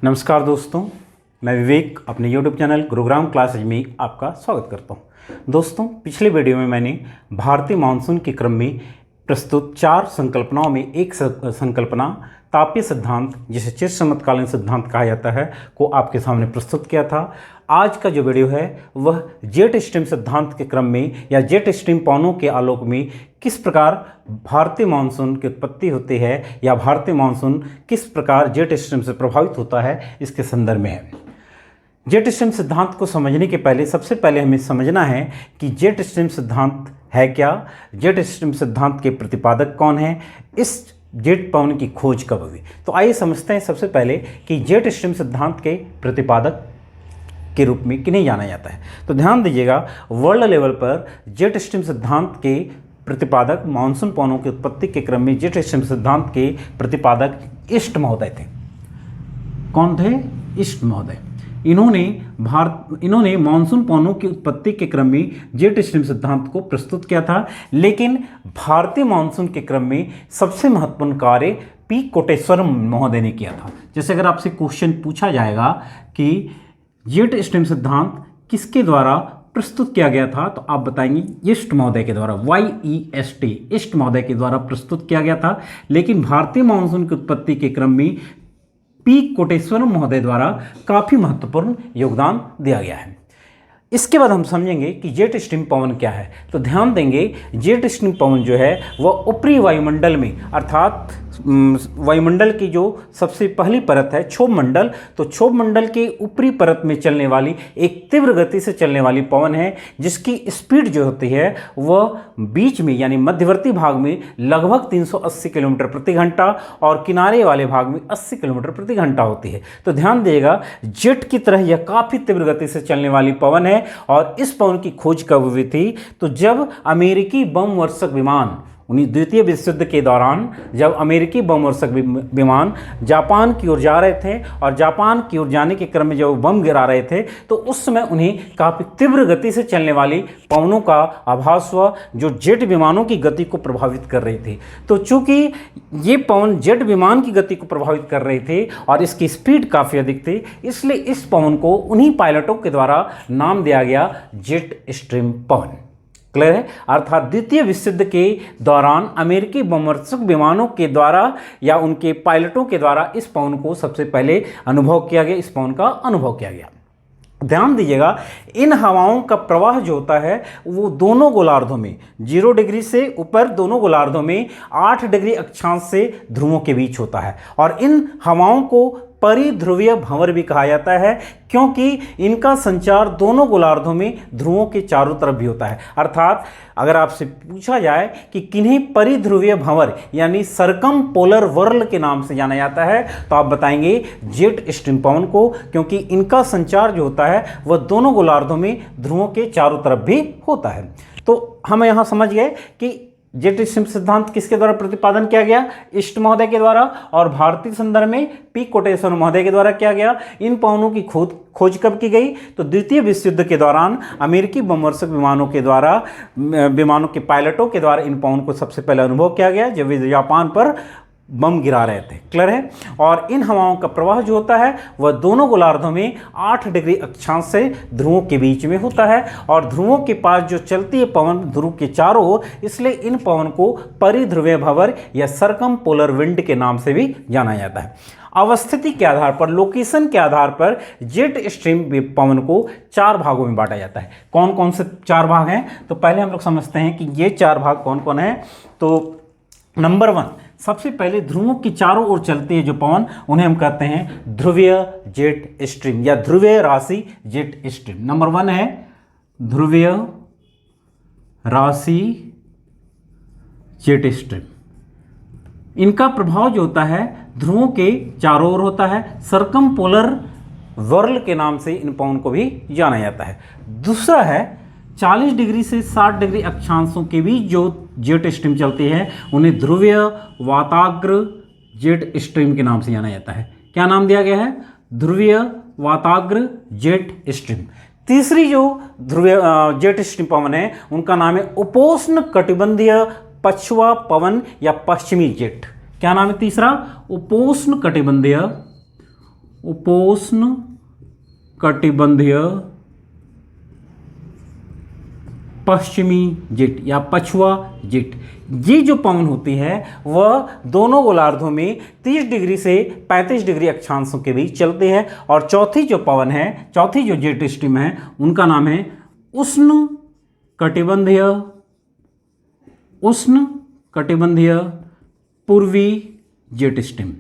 नमस्कार दोस्तों, मैं विवेक अपने YouTube चैनल गुरुग्राम क्लासेज में आपका स्वागत करता हूं। दोस्तों, पिछले वीडियो में मैंने भारतीय मानसून के क्रम में प्रस्तुत 4 संकल्पनाओं में एक संकल्पना तापीय सिद्धांत, जिसे चिर समतकालीन सिद्धांत कहा जाता है, को आपके सामने प्रस्तुत किया था। आज का जो वीडियो है वह जेट स्ट्रीम सिद्धांत के क्रम में या जेट स्ट्रीम पवनों के आलोक में किस प्रकार भारतीय मानसून की उत्पत्ति होती है या भारतीय मानसून किस प्रकार जेट स्ट्रीम से प्रभावित होता है, इसके संदर्भ में है। जेट स्ट्रीम सिद्धांत को समझने के पहले सबसे पहले हमें समझना है कि जेट स्ट्रीम सिद्धांत है क्या, जेट स्ट्रीम सिद्धांत के प्रतिपादक कौन हैं, इस जेट पवन की खोज कब हुई। तो आइए समझते हैं सबसे पहले कि जेट स्ट्रीम सिद्धांत के प्रतिपादक के रूप में किन्हें जाना जाता है। तो ध्यान दीजिएगा, वर्ल्ड लेवल पर जेट स्ट्रीम सिद्धांत के प्रतिपादक मानसून पवनों की उत्पत्ति के क्रम में जेट स्ट्रीम सिद्धांत के प्रतिपादक ईस्ट महोदय थे। कौन थे? ईस्ट महोदय। इन्होंने मानसून पवनों की उत्पत्ति के क्रम में जेट स्ट्रीम सिद्धांत को प्रस्तुत किया था। लेकिन भारतीय मानसून के क्रम में सबसे महत्वपूर्ण कार्य पी कोटेश्वरम महोदय ने किया था। जैसे अगर आपसे क्वेश्चन पूछा जाएगा कि जेट स्ट्रीम सिद्धांत किसके द्वारा प्रस्तुत किया गया था, तो आप बताएंगे ईस्ट महोदय के द्वारा, YEST, ईस्ट महोदय के द्वारा प्रस्तुत किया गया था। लेकिन भारतीय मानसून की उत्पत्ति के क्रम में पी कोटेश्वरम महोदय द्वारा काफ़ी महत्वपूर्ण योगदान दिया गया है। इसके बाद हम समझेंगे कि जेट स्ट्रीम पवन क्या है। तो ध्यान देंगे, जेट स्ट्रीम पवन जो है वह ऊपरी वायुमंडल में, अर्थात वायुमंडल की जो सबसे पहली परत है क्षोभ मंडल, तो क्षोभ मंडल के ऊपरी परत में चलने वाली एक तीव्र गति से चलने वाली पवन है, जिसकी स्पीड जो होती है वह बीच में यानी मध्यवर्ती भाग में लगभग 380 किलोमीटर प्रति घंटा और किनारे वाले भाग में 80 किलोमीटर प्रति घंटा होती है। तो ध्यान दिएगा, जेट की तरह यह काफ़ी तीव्र गति से चलने वाली पवन है। और इस पवन की खोज कब हुई थी? तो जब अमेरिकी बम वर्षक विमान द्वितीय विश्व युद्ध के दौरान जब अमेरिकी बम वर्षक विमान जापान की ओर जा रहे थे और जापान की ओर जाने के क्रम में जब बम गिरा रहे थे, तो उस समय उन्हें काफ़ी तीव्र गति से चलने वाली पवनों का आभास हुआ, जो जेट विमानों की गति को प्रभावित कर रही थी। तो चूंकि ये पवन जेट विमान की गति को प्रभावित कर रहे थे और इसकी स्पीड काफ़ी अधिक थी, इसलिए इस पवन को उन्हीं पायलटों के द्वारा नाम दिया गया जेट स्ट्रीम पवन। क्लियर है? अर्थात द्वितीय विश्व युद्ध के दौरान अमेरिकी बमवर्षक विमानों के द्वारा या उनके पायलटों के द्वारा इस पवन को सबसे पहले अनुभव किया गया, इस पवन का अनुभव किया गया। ध्यान दीजिएगा, इन हवाओं का प्रवाह जो होता है वो दोनों गोलार्धों में 0 डिग्री से ऊपर दोनों गोलार्धों में 8 डिग्री अक्षांश से ध्रुवों के बीच होता है। और इन हवाओं को परिध्रुवीय भंवर भी कहा जाता है, क्योंकि इनका संचार दोनों गोलार्धों में ध्रुवों के चारों तरफ भी होता है। अर्थात अगर आपसे पूछा जाए कि किन्हें परिध्रुवीय भंवर यानी सरकम पोलर वर्ल के नाम से जाना जाता है, तो आप बताएंगे जेट स्ट्रीम पवन को, क्योंकि इनका संचार जो होता है वह दोनों गोलार्धों में ध्रुवों के चारों तरफ भी होता है। तो हम यहाँ समझ गए कि जेट स्ट्रीम सिद्धांत किसके द्वारा प्रतिपादन किया गया? ईस्ट महोदय के द्वारा। और भारतीय संदर्भ में पी कोटेश्वर महोदय के द्वारा किया गया। इन पवनों की खोज कब की गई? तो द्वितीय विश्व युद्ध के दौरान अमेरिकी बमवर्षक विमानों के द्वारा, विमानों के पायलटों के द्वारा इन पवन को सबसे पहले अनुभव किया गया, जब वे जापान पर बम गिरा रहे थे। क्लियर है? और इन हवाओं का प्रवाह जो होता है वह दोनों गोलार्धों में 8 डिग्री अक्षांश से ध्रुवों के बीच में होता है। और ध्रुवों के पास जो चलती है पवन ध्रुव के चारों ओर, इसलिए इन पवन को परिध्रुवीय भंवर या सरकम पोलर विंड के नाम से भी जाना जाता है। अवस्थिति के आधार पर, लोकेशन के आधार पर जेट स्ट्रीम पवन को 4 भागों में बांटा जाता है। कौन कौन से 4 भाग हैं? तो पहले हम लोग समझते हैं कि ये 4 भाग कौन कौन हैं। तो नंबर 1, सबसे पहले ध्रुवों की चारों ओर चलती है जो पवन, उन्हें हम कहते हैं ध्रुवीय जेट स्ट्रीम या ध्रुवीय राशि जेट स्ट्रीम। नंबर 1 है ध्रुवीय राशि जेट स्ट्रीम। इनका प्रभाव जो होता है ध्रुवों के चारों ओर होता है। सरकम पोलर वर्ल के नाम से इन पवन को भी जाना जाता है। दूसरा है 40 डिग्री से 60 डिग्री अक्षांशों के बीच जो जेट स्ट्रीम चलती है, उन्हें ध्रुवीय वाताग्र जेट स्ट्रीम के नाम से जाना जाता है। क्या नाम दिया गया है? ध्रुवीय वाताग्र जेट स्ट्रीम। तीसरी जो ध्रुवीय जेट स्ट्रीम पवन है उनका नाम है उपोष्ण कटिबंधीय पछुआ पवन या पश्चिमी जेट। क्या नाम है तीसरा? उपोष्ण कटिबंधीय उपोष्ण कटिबंधीय पश्चिमी जेट या पछुआ जेट, ये जो पवन होती है वह दोनों गोलार्धों में 30 डिग्री से 35 डिग्री अक्षांशों के बीच चलती है। और चौथी जो पवन है, चौथी जो जेट स्ट्रीम है, उनका नाम है उष्ण कटिबंधीय पूर्वी जेट स्ट्रीम।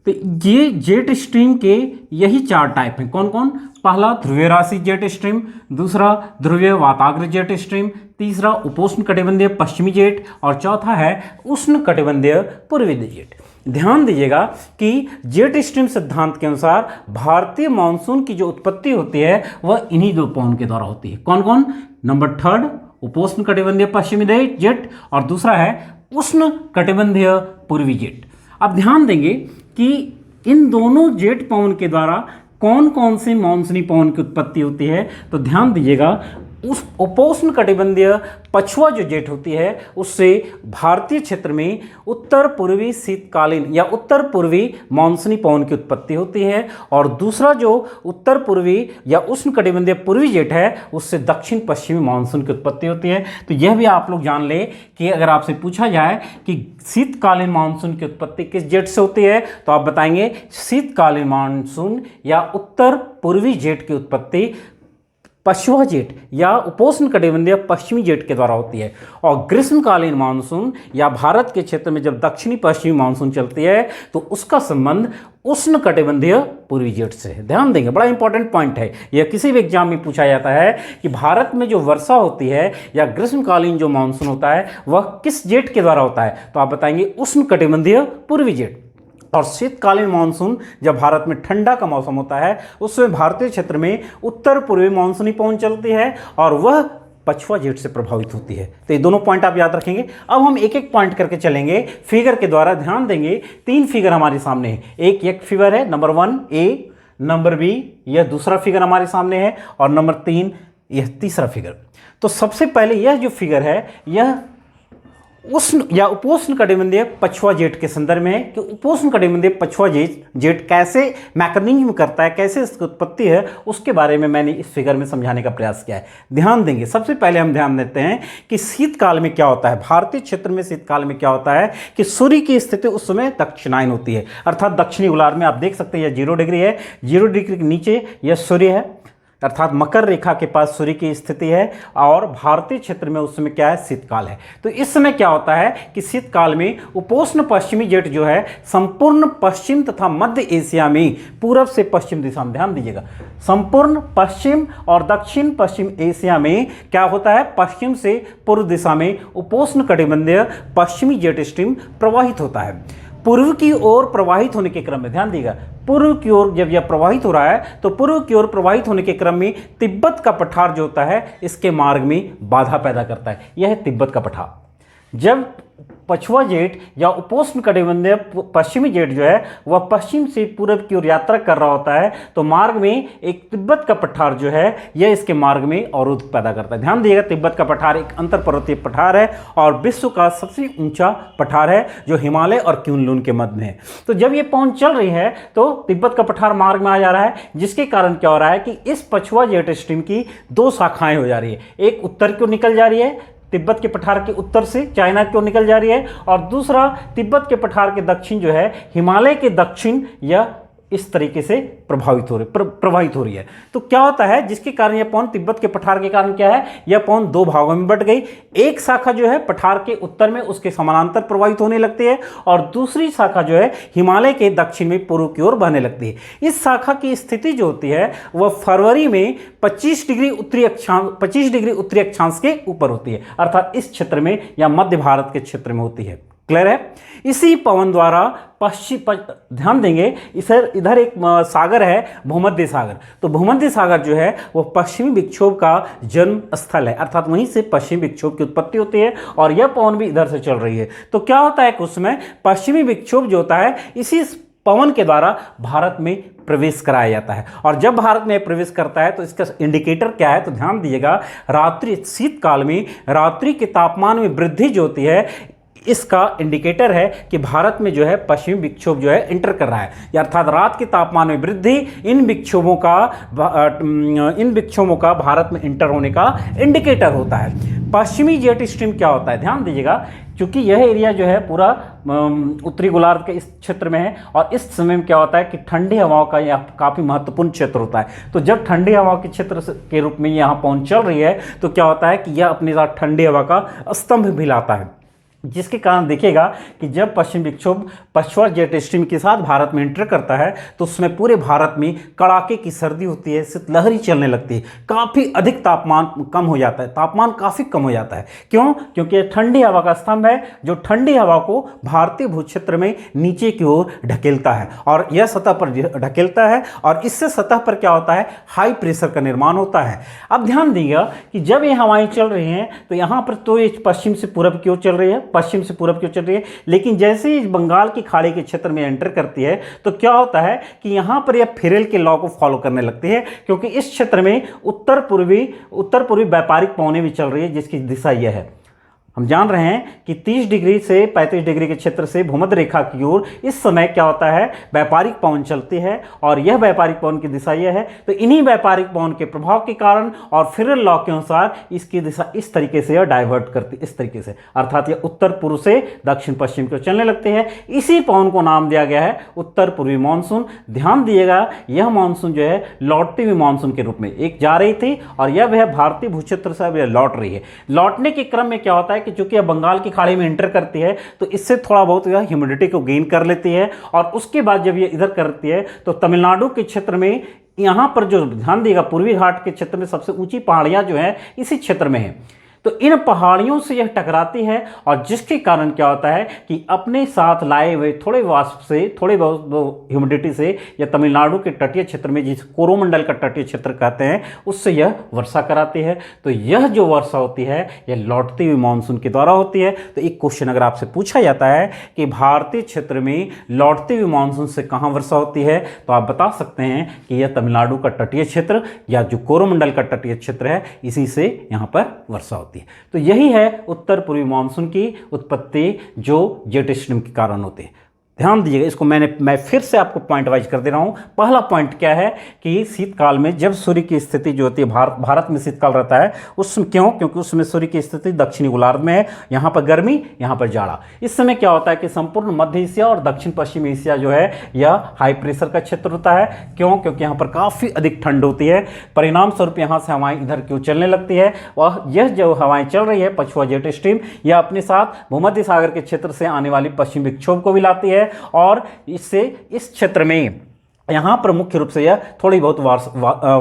तो ये जेट स्ट्रीम के यही 4 टाइप हैं। कौन कौन? पहला ध्रुवीय राशि जेट स्ट्रीम, दूसरा ध्रुवीय वाताग्र जेट स्ट्रीम, तीसरा उपोष्ण कटिबंधीय पश्चिमी जेट, और चौथा है उष्ण कटिबंधीय पूर्वी जेट। ध्यान दीजिएगा कि जेट स्ट्रीम सिद्धांत के अनुसार भारतीय मानसून की जो उत्पत्ति होती है वह इन्हीं 2 पवन के द्वारा होती है। कौन कौन? नंबर 3 उपोष्ण कटिबंधीय पश्चिमी जेट, और दूसरा है उष्ण कटिबंधीय पूर्वी जेट। अब ध्यान देंगे कि इन दोनों जेट पवन के द्वारा कौन कौन से मानसूनी पवन की उत्पत्ति होती है। तो ध्यान दीजिएगा, उस उपोष्ण कटिबंधीय पछुआ जो जेट होती है उससे भारतीय क्षेत्र में उत्तर पूर्वी शीतकालीन या उत्तर पूर्वी मानसूनी पवन की उत्पत्ति होती है, और दूसरा जो उत्तर पूर्वी या उष्ण कटिबंधीय पूर्वी जेट है उससे दक्षिण पश्चिमी मानसून की उत्पत्ति होती है। तो यह भी आप लोग जान ले कि अगर आपसे पूछा जाए कि शीतकालीन मानसून की उत्पत्ति किस जेट से होती है तो आप बताएंगे शीतकालीन मानसून या उत्तर पूर्वी जेट की उत्पत्ति पछुआ जेट या उपोष्ण कटिबंधीय पश्चिमी जेट के द्वारा होती है। और ग्रीष्मकालीन मानसून या भारत के क्षेत्र में जब दक्षिणी पश्चिमी मानसून चलती है तो उसका संबंध उष्ण कटिबंधीय पूर्वी जेट से है। ध्यान देंगे, बड़ा इंपॉर्टेंट पॉइंट है यह। किसी भी एग्जाम में पूछा जाता है कि भारत में जो वर्षा होती है या ग्रीष्मकालीन जो मानसून होता है वह किस जेट के द्वारा होता है, तो आप बताएंगे उष्ण कटिबंधीय पूर्वी जेट। और शीतकालीन मानसून जब भारत में ठंडा का मौसम होता है उसमें भारतीय क्षेत्र में उत्तर पूर्वी मानसूनी पवन चलती है और वह पछुआ जेट से प्रभावित होती है। तो ये दोनों पॉइंट आप याद रखेंगे। अब हम एक एक पॉइंट करके चलेंगे फिगर के द्वारा। ध्यान देंगे 3 फिगर हमारे सामने है। एक फिगर है नंबर 1 ए, नंबर बी यह दूसरा फिगर हमारे सामने है, और नंबर 3 यह तीसरा फिगर। तो सबसे पहले यह जो फिगर है यह उष्ण या उपोष्ण कटिबंधीय पछुआ जेट के संदर्भ में है कि उपोष्ण कटिबंधीय पछुआ जेट कैसे मैकेनिज्म करता है, कैसे इसकी उत्पत्ति है, उसके बारे में मैंने इस फिगर में समझाने का प्रयास किया है। ध्यान देंगे, सबसे पहले हम ध्यान देते हैं कि शीतकाल में क्या होता है। भारतीय क्षेत्र में शीतकाल में क्या होता है कि सूर्य की स्थिति उस समय दक्षिणायन होती है, अर्थात दक्षिणी गोलार्ध में। आप देख सकते हैं यह 0 डिग्री है, 0 डिग्री के नीचे यह सूर्य है, अर्थात मकर रेखा के पास सूर्य की स्थिति है, और भारतीय क्षेत्र में उस समय क्या है, शीतकाल है। तो इस समय क्या होता है कि शीतकाल में उपोष्ण पश्चिमी जेट जो है संपूर्ण पश्चिम तथा मध्य एशिया में पूर्व से पश्चिम दिशा में, ध्यान दीजिएगा, संपूर्ण पश्चिम और दक्षिण पश्चिम एशिया में क्या होता है, पश्चिम से पूर्व दिशा में उपोष्ण कटिबंधीय पश्चिमी जेट स्ट्रीम प्रवाहित होता है। पूर्व की ओर प्रवाहित होने के क्रम में, ध्यान दीजिएगा, पूर्व की ओर जब यह प्रवाहित हो रहा है तो पूर्व की ओर प्रवाहित होने के क्रम में तिब्बत का पठार जो होता है इसके मार्ग में बाधा पैदा करता है। यह है तिब्बत का पठार। जब पछुआ जेट या उपोष्ण कटिबंधीय पश्चिमी जेट जो है वह पश्चिम से पूर्व की ओर यात्रा कर रहा होता है तो मार्ग में एक तिब्बत का पठार जो है यह इसके मार्ग में अवरोध पैदा करता है। ध्यान दिएगा, तिब्बत का पठार एक अंतर पर्वतीय पठार है और विश्व का सबसे ऊंचा पठार है जो हिमालय और क्यूनलुन के मध्य में है। तो जब ये पवन चल रही है तो तिब्बत का पठार मार्ग में आ जा रहा है, जिसके कारण क्या हो रहा है कि इस पछुआ जेट स्ट्रीम की 2 शाखाएं हो जा रही है। एक उत्तर की ओर निकल जा रही है, तिब्बत के पठार के उत्तर से चाइना की ओर निकल जा रही है, और दूसरा तिब्बत के पठार के दक्षिण जो है हिमालय के दक्षिण या इस तरीके से प्रभावित हो रही है। तो क्या होता है जिसके कारण यह पवन, तिब्बत के पठार के कारण क्या है, यह पवन 2 भागों में बट गई। एक शाखा जो है पठार के उत्तर में उसके समानांतर प्रवाहित होने लगती है और दूसरी शाखा जो है हिमालय के दक्षिण में पूर्व की ओर बहने लगती है। इस शाखा की स्थिति जो होती है वह फरवरी में 25 डिग्री उत्तरी अक्षांश के ऊपर होती है, अर्थात इस क्षेत्र में या मध्य भारत के क्षेत्र में होती है। क्लियर है? इसी पवन द्वारा ध्यान देंगे इधर एक सागर है भूमध्य सागर। तो भूमध्य सागर जो है वह पश्चिमी विक्षोभ का जन्म स्थल है, अर्थात वहीं से पश्चिमी विक्षोभ की उत्पत्ति होती है और यह पवन भी इधर से चल रही है। तो क्या होता है कि उसमें पश्चिमी विक्षोभ जो होता है इसी पवन के द्वारा भारत में प्रवेश कराया जाता है, और जब भारत में प्रवेश करता है तो इसका इंडिकेटर क्या है, तो ध्यान दीजिएगा, रात्रि शीतकाल में रात्रि के तापमान में वृद्धि जो होती है इसका इंडिकेटर है कि भारत में जो है पश्चिमी विक्षोभ जो है इंटर कर रहा है, अर्थात रात के तापमान में वृद्धि इन विक्षोभों का भारत में इंटर होने का इंडिकेटर होता है। पश्चिमी जेट स्ट्रीम क्या होता है, ध्यान दीजिएगा, क्योंकि यह एरिया जो है पूरा उत्तरी गोलार्ध के इस क्षेत्र में है और इस समय में क्या होता है कि ठंडी हवाओं का यह काफ़ी महत्वपूर्ण क्षेत्र होता है। तो जब ठंडी हवा के क्षेत्र के रूप में यहाँ पहुँच चल रही है तो क्या होता है कि यह अपने साथ ठंडी हवा का स्तंभ भी लाता है, जिसके कारण देखिएगा कि जब पश्चिम विक्षोभ पश्चिमी जेट स्ट्रीम के साथ भारत में एंटर करता है तो उसमें पूरे भारत में कड़ाके की सर्दी होती है, शीतलहरी चलने लगती है, काफ़ी अधिक तापमान कम हो जाता है, तापमान काफ़ी कम हो जाता है। क्यों? क्योंकि ठंडी हवा का स्तंभ है जो ठंडी हवा को भारतीय भूक्षेत्र में नीचे की ओर ढकेलता है और यह सतह पर ढकेलता है और इससे सतह पर क्या होता है, हाई प्रेशर का निर्माण होता है। अब ध्यान दीजिएगा कि जब ये हवाएं चल रही हैं तो यहाँ पर तो ये पश्चिम से पूरब की ओर चल रही है, पश्चिम से पूरब की ओर चल रही है, लेकिन जैसे ही बंगाल की खाड़ी के क्षेत्र में एंटर करती है तो क्या होता है कि यहां पर यह फेरेल के लॉ को फॉलो करने लगती है, क्योंकि इस क्षेत्र में उत्तर पूर्वी व्यापारिक पवनें भी चल रही है जिसकी दिशा यह है। हम जान रहे हैं कि 30 डिग्री से 35 डिग्री के क्षेत्र से भूमध्य रेखा की ओर इस समय क्या होता है, व्यापारिक पवन चलती है और यह व्यापारिक पवन की दिशा यह है। तो इन्हीं व्यापारिक पवन के प्रभाव के कारण और फेरेल लॉ के अनुसार इसकी दिशा इस तरीके से यह डाइवर्ट करती, इस तरीके से, अर्थात यह उत्तर पूर्व से दक्षिण पश्चिम की ओर चलने लगती है। इसी पवन को नाम दिया गया है उत्तर पूर्वी मानसून। ध्यान दिएगा यह मानसून जो है लौटती हुई मानसून के रूप में एक जा रही थी और यह वह भारतीय भूक्षेत्र से अब यह लौट रही है। लौटने के क्रम में क्या होता है कि चूंकि यह बंगाल की खाड़ी में एंटर करती है तो इससे थोड़ा बहुत यह ह्यूमिडिटी को गेन कर लेती है और उसके बाद जब ये इधर करती है तो तमिलनाडु के क्षेत्र में यहां पर जो ध्यान देगा पूर्वी घाट के क्षेत्र में सबसे ऊंची पहाड़ियां जो है इसी क्षेत्र में है, तो इन पहाड़ियों से यह टकराती है और जिसके कारण क्या होता है कि अपने साथ लाए हुए थोड़े वाष्प से, थोड़े बहुत ह्यूमिडिटी से यह तमिलनाडु के तटीय क्षेत्र में जिसे कोरोमंडल का तटीय क्षेत्र कहते हैं उससे यह वर्षा कराती है। तो यह जो वर्षा होती है यह लौटती हुई मानसून के द्वारा होती है। तो एक क्वेश्चन अगर आपसे पूछा जाता है कि भारतीय क्षेत्र में लौटती हुई मानसून से कहाँ वर्षा होती है तो आप बता सकते हैं कि यह तमिलनाडु का तटीय क्षेत्र या जो कोरोमंडल का तटीय क्षेत्र है इसी से यहाँ पर वर्षा होती है। तो यही है उत्तर पूर्वी मानसून की उत्पत्ति जो जेट स्ट्रीम के कारण होती है। ध्यान दीजिएगा, इसको मैं फिर से आपको पॉइंट वाइज कर दे रहा हूं। पहला पॉइंट क्या है कि शीतकाल में जब सूर्य की स्थिति जो होती है भारत में शीतकाल रहता है उसमें क्योंकि उस समय सूर्य की स्थिति दक्षिणी गोलार्ध में है, यहाँ पर गर्मी यहाँ पर जाड़ा। इस समय क्या होता है कि संपूर्ण मध्य एशिया और दक्षिण पश्चिम एशिया जो है यह हाई प्रेशर का क्षेत्र होता है। क्योंकि यहाँ पर काफ़ी अधिक ठंड होती है, परिणाम स्वरूप यहाँ से हवाएं इधर क्यों चलने लगती है। वह यह जो हवाएं चल रही है पछुआ जेट स्ट्रीम यह अपने साथ भूमध्य सागर के क्षेत्र से आने वाली पश्चिम विक्षोभ को भी लाती है और इससे इस क्षेत्र में यहाँ पर मुख्य रूप से यह थोड़ी बहुत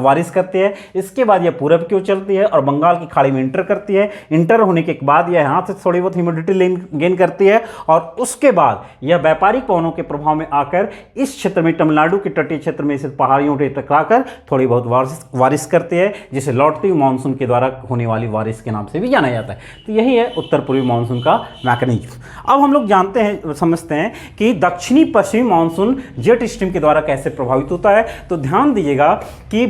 बारिश करती है। इसके बाद यह पूरब की ओर चलती है और बंगाल की खाड़ी में इंटर करती है। इंटर होने के बाद यह यहाँ से थोड़ी बहुत ह्यूमिडिटी गेन करती है और उसके बाद यह व्यापारिक पवनों के प्रभाव में आकर इस क्षेत्र में तमिलनाडु के तटीय क्षेत्र में इसे पहाड़ियों से टकराकर थोड़ी बहुत बारिश करती है, जिसे लौटती हुई मानसून के द्वारा होने वाली बारिश के नाम से भी जाना जाता है। तो यही है उत्तर पूर्वी मानसून का मैकेनिज्म। अब हम लोग समझते हैं कि दक्षिणी पश्चिमी मानसून जेट स्ट्रीम के द्वारा कैसे प्रभावित होता है। तो ध्यान दीजिएगा कि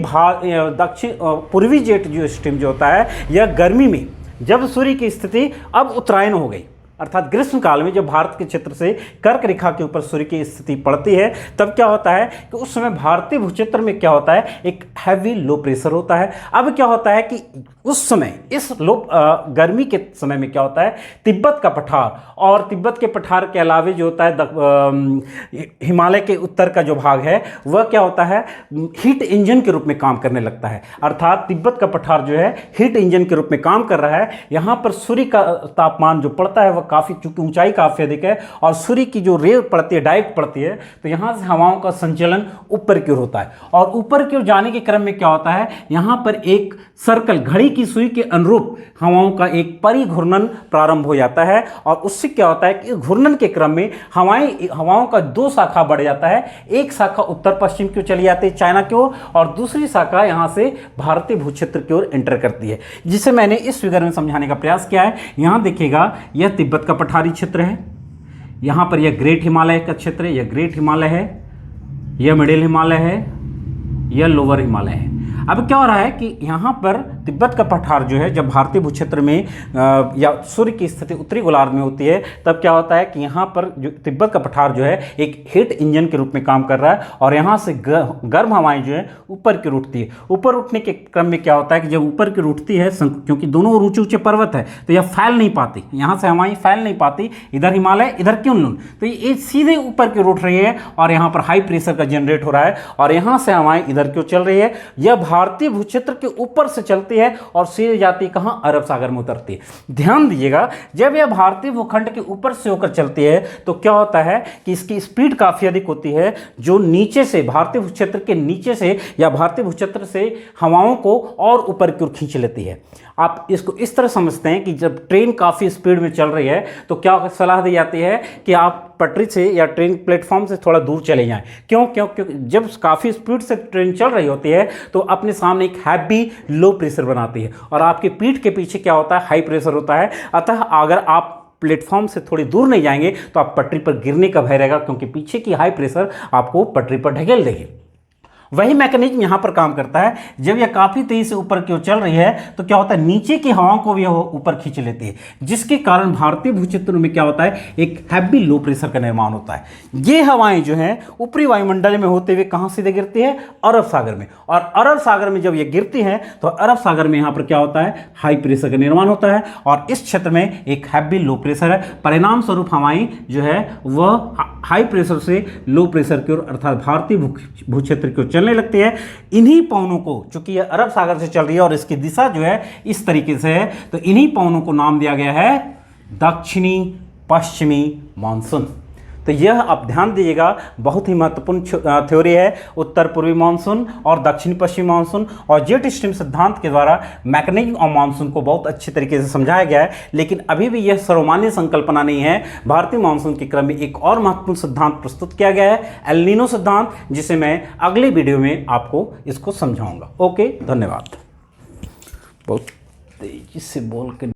पूर्वी जेट जो स्ट्रीम जो होता है यह गर्मी में जब सूर्य की स्थिति अब उत्तरायण हो गई, अर्थात ग्रीष्म काल में जब भारत के क्षेत्र से कर्क रेखा के ऊपर सूर्य की स्थिति पड़ती है तब क्या होता है कि उस समय भारतीय भूक्षेत्र में क्या होता है, एक हैवी लो प्रेशर होता है। अब क्या होता है कि उस समय इस गर्मी के समय में क्या होता है, तिब्बत का पठार और तिब्बत के पठार के अलावे जो होता है हिमालय के उत्तर का जो भाग है वह क्या होता है, हीट इंजन के रूप में काम करने लगता है। अर्थात तिब्बत का पठार जो है हीट इंजन के रूप में काम कर रहा है। यहाँ पर सूर्य का तापमान जो पड़ता है वह काफ़ी, चूंकि ऊंचाई काफ़ी अधिक है और सूर्य की जो रे पड़ती है डायरेक्ट पड़ती है, तो यहाँ से हवाओं का संचलन ऊपर की ओर होता है और ऊपर की ओर जाने के क्रम में क्या होता है, यहाँ पर एक सर्कल घड़ी की सुई के अनुरूप हवाओं का एक परिघूर्णन प्रारंभ हो जाता है और उससे क्या होता है कि घूर्णन के क्रम में हवाओं का दो शाखा बढ़ जाता है। एक शाखा उत्तर पश्चिम की ओर चली जाती है चाइना की ओर और दूसरी शाखा यहाँ से भारतीय भूक्षेत्र की ओर एंटर करती है, जिसे मैंने इस फिगर में समझाने का प्रयास किया है। यहाँ देखिएगा यह तिब्बत का पठारी क्षेत्र है, यहाँ पर यह ग्रेट हिमालय का क्षेत्र है, यह ग्रेट हिमालय है, यह मिडिल हिमालय है, यह लोअर हिमालय है। अब क्या हो रहा है कि यहाँ पर तिब्बत का पठार जो है जब भारतीय भूक्षेत्र में या सूर्य की स्थिति उत्तरी गोलार्ध में होती है, तब क्या होता है कि यहाँ पर जो तिब्बत का पठार जो है एक हीट इंजन के रूप में काम कर रहा है और यहाँ से गर्म हवाएं जो है ऊपर की उठती है। ऊपर उठने के क्रम में क्या होता है कि जब ऊपर की उठती है, क्योंकि दोनों ऊंचे ऊंचे पर्वत है तो यह फैल नहीं पाती, यहाँ से हवाएं फैल नहीं पाती, इधर हिमालय इधर क्योंलुन, तो ये सीधे ऊपर की उठ रही है और यहाँ पर हाई प्रेशर का जनरेट हो रहा है और यहाँ से हवाएं इधर क्यों चल रही है। यह भारतीय भूक्षेत्र के ऊपर से चलती है और सीधे जाती है कहाँ, अरब सागर में उतरती है। ध्यान दीजिएगा, जब यह भारतीय भूखंड के ऊपर से होकर चलती है तो क्या होता है कि इसकी स्पीड काफी अधिक होती है, जो नीचे से भारतीय भूक्षेत्र के नीचे से या भारतीय भूक्षेत्र से हवाओं को और ऊपर की ओर खींच लेती है। आप इसको इस तरह समझते हैं कि जब ट्रेन काफ़ी स्पीड में चल रही है तो क्या सलाह दी जाती है कि आप पटरी से या ट्रेन प्लेटफॉर्म से थोड़ा दूर चले जाएं। क्यों क्यों क्योंकि जब काफ़ी स्पीड से ट्रेन चल रही होती है तो अपने सामने एक हैवी लो प्रेशर बनाती है और आपकी पीठ के पीछे क्या होता है, हाई प्रेशर होता है। अतः अगर आप प्लेटफॉर्म से थोड़ी दूर नहीं जाएंगे तो आप पटरी पर गिरने का भय रहेगा, क्योंकि पीछे की हाई प्रेशर आपको पटरी पर ढकेल देगी। वही मैकेनिज्म यहाँ पर काम करता है। जब यह काफ़ी तेजी से ऊपर की ओर चल रही है तो क्या होता है, नीचे की हवाओं को भी यह ऊपर खींच लेती है, जिसके कारण भारतीय भूक्षेत्र में क्या होता है, एक हैवी लो प्रेशर का निर्माण होता है। ये हवाएं जो हैं ऊपरी वायुमंडल में होते हुए कहाँ सीधे गिरती है, अरब सागर में, और अरब सागर में जब ये गिरती हैं तो अरब सागर में यहाँ पर क्या होता है, हाई प्रेशर का निर्माण होता है और इस क्षेत्र में एक हैवी लो प्रेशर है। परिणाम स्वरूप हवाएं जो है वह हाई प्रेशर से लो प्रेशर की ओर अर्थात भारतीय भूक्षेत्र की ओर चलने लगती है। इन्हीं पवनों को, चूंकि यह अरब सागर से चल रही है और इसकी दिशा जो है इस तरीके से है, तो इन्हीं पवनों को नाम दिया गया है दक्षिणी पश्चिमी मानसून। तो यह आप ध्यान दीजिएगा, बहुत ही महत्वपूर्ण थ्योरी है, उत्तर पूर्वी मानसून और दक्षिणी पश्चिमी मानसून। और जेट स्ट्रीम सिद्धांत के द्वारा मैकेनिज्म ऑफ मानसून को बहुत अच्छे तरीके से समझाया गया है, लेकिन अभी भी यह सर्वमान्य संकल्पना नहीं है। भारतीय मानसून के क्रम में एक और महत्वपूर्ण सिद्धांत प्रस्तुत किया गया है, एल नीनो सिद्धांत, जिसे मैं अगले वीडियो में आपको इसको समझाऊंगा। ओके, धन्यवाद। बहुत तेजी से बोल के